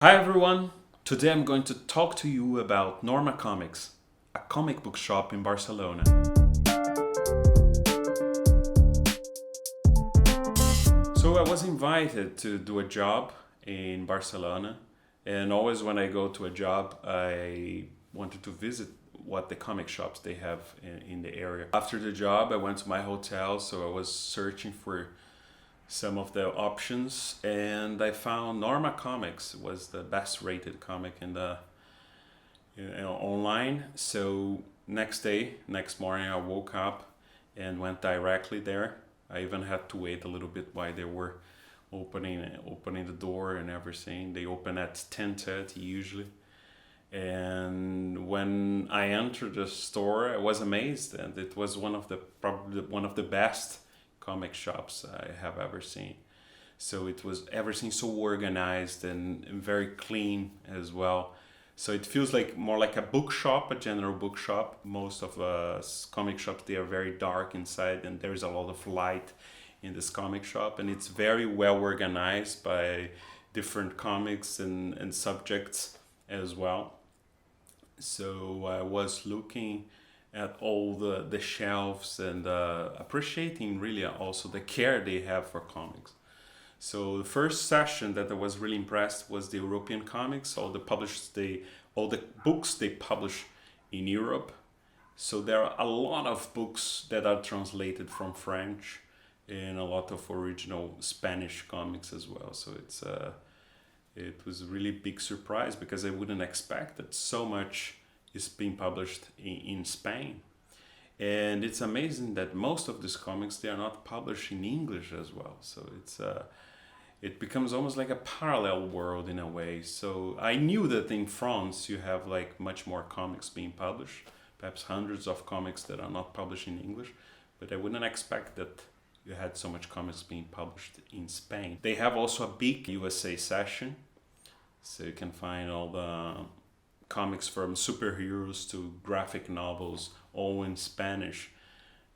Hi everyone! Today I'm going to talk to you about Norma Comics, a comic book shop in Barcelona. So I was invited to do a job in Barcelona, and always when I go to a job, I wanted to visit what the comic shops they have in the area. After the job, I went to my hotel, so I was searching for some of the options, and I found Norma Comics was the best rated comic in the online. So next morning, I woke up and went directly there. I even had to wait a little bit while they were opening the door and everything. They open at 10:30 usually. And when I entered the store, I was amazed, and it was probably one of the best comic shops I have ever seen. So it was everything so organized and very clean as well. So it feels like more like a bookshop, a general bookshop. Most of comic shops, they are very dark inside, and there's a lot of light in this comic shop, and it's very well organized by different comics and subjects as well. So I was looking at all the shelves and appreciating really also the care they have for comics. So the first session that I was really impressed was the European comics, all the books they publish in Europe. So there are a lot of books that are translated from French and a lot of original Spanish comics as well. So it was a really big surprise because I wouldn't expect that so much is being published in Spain. And it's amazing that most of these comics they are not published in English as well. So it becomes almost like a parallel world in a way. So I knew that in France you have like much more comics being published, perhaps hundreds of comics that are not published in English, but I wouldn't expect that you had so much comics being published in Spain. They have also a big USA session, so you can find all the comics from superheroes to graphic novels, all in Spanish.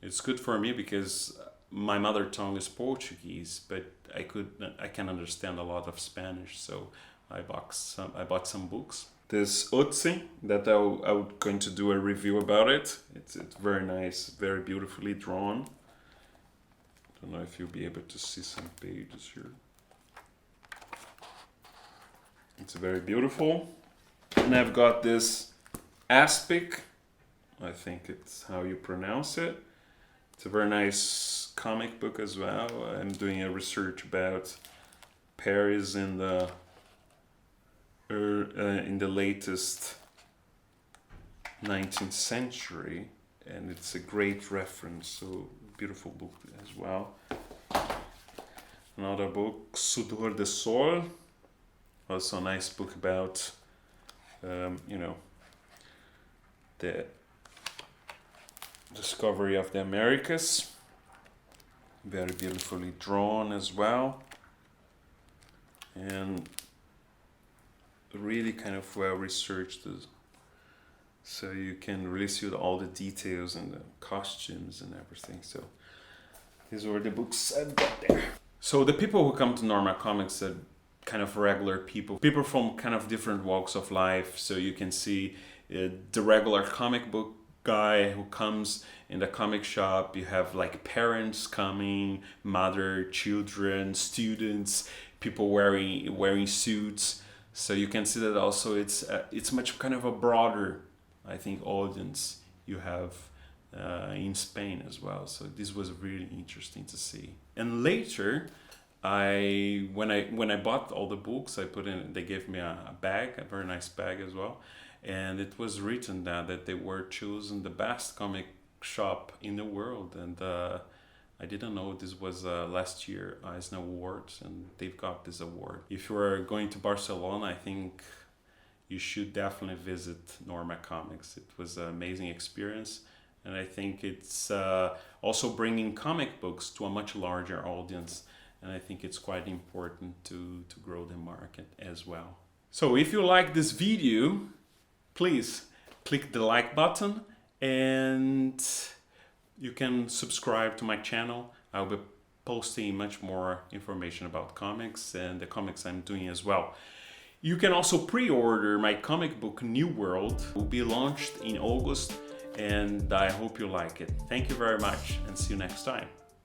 It's good for me because my mother tongue is Portuguese, but I can understand a lot of Spanish, so I bought some books. This Otzi that I'm going to do a review about it. It's very nice, very beautifully drawn. Don't know if you'll be able to see some pages here. It's very beautiful. And I've got this Aspic, I think it's how you pronounce it. It's a very nice comic book as well. I'm doing a research about Paris in the latest 19th century, and it's a great reference. So beautiful book as well. Another book, Sudor de Sol, also a nice book about the discovery of the Americas. Very beautifully drawn as well, and really kind of well researched, so you can really see all the details and the costumes and everything. So these were the books I've got there. So the people who come to Norma Comics are kind of regular people from kind of different walks of life. So you can see the regular comic book guy who comes in the comic shop. You have like parents coming, mother, children, students, people wearing suits. So you can see that also it's much kind of a broader, I think, audience you have in Spain as well. So this was really interesting to see. And later, when I bought all the books, they gave me a bag, a very nice bag as well, and it was written that they were chosen the best comic shop in the world, and I didn't know this was last year Eisner Awards, and they've got this award. If you are going to Barcelona, I think you should definitely visit Norma Comics. It was an amazing experience, and I think it's also bringing comic books to a much larger audience. And I think it's quite important to grow the market as well. So if you like this video, please click the like button, and you can subscribe to my channel. I'll be posting much more information about comics and the comics I'm doing as well. You can also pre-order my comic book New World. It will be launched in August, and I hope you like it. Thank you very much, and see you next time.